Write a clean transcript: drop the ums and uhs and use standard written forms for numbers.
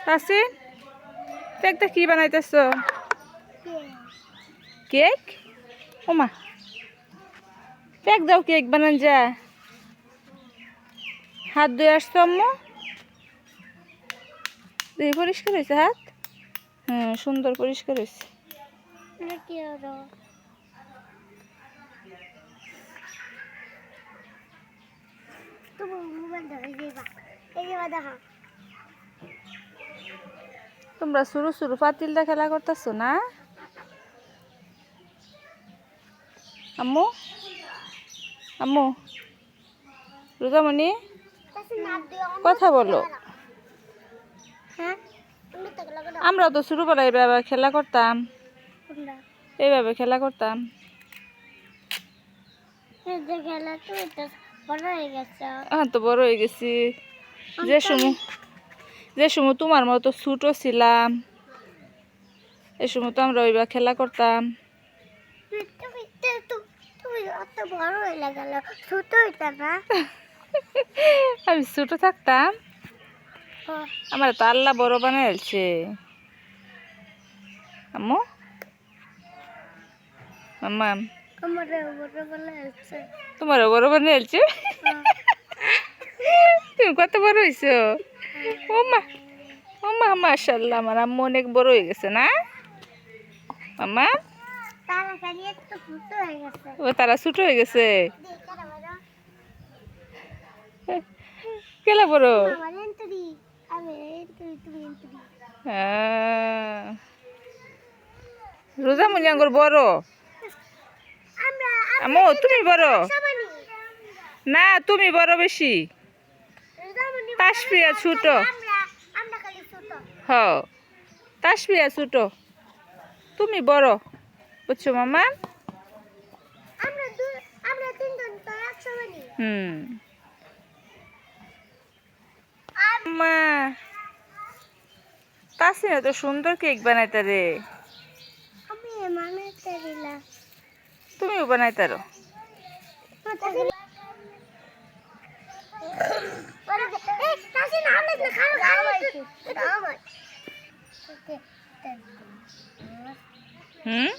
তাসিন কেকটা কি বানাইতেছো? কেক? ওমা কেক দাও, কেক বানান যা। হাত ধুয়ে আসছো আম্মু? দেখি পরিষ্কার হয়েছে হাত? হ্যাঁ, সুন্দর পরিষ্কার হয়েছে। তোমরা শুরু শুরু পাতিলটা খেলা করতেছো না আম্মু? আম্মু রোজামণি কথা বলো। আমরা তো ছোটবেলায় এইভাবে খেলা করতাম, এইভাবে খেলা করতাম। হ্যাঁ তো বড় হয়ে গেছি। যে সময় তোমার মতো ছোট ছিলাম এই সময় তো আমরা ওইভাবে খেলা করতাম। আমি ছোট থাকতাম, আমার তো আল্লাহ বড় বানাইছে আম্মু। আম্মা তোমারও বড় বানাইছে? তুমি কত বড় হয়েছো? ওমা ওমা মাশাআল্লাহ, আমার আম্মু অনেক বড় হয়ে গেছে না আম্মা? ও তারা ছোট হয়ে গেছে। কেলা বড়? রোজামণি আঙ্গুর বড়। আম্মু তুমি বড় না, তুমি বড় বেশি। তাসফিয়া ছোট। হ তাসফিয়া ছোট, তুমি বড়, বুঝছো মামা? মা তাসিনা তো সুন্দর কেক বানাইতা রে। তুমিও বানাইতারো? হুম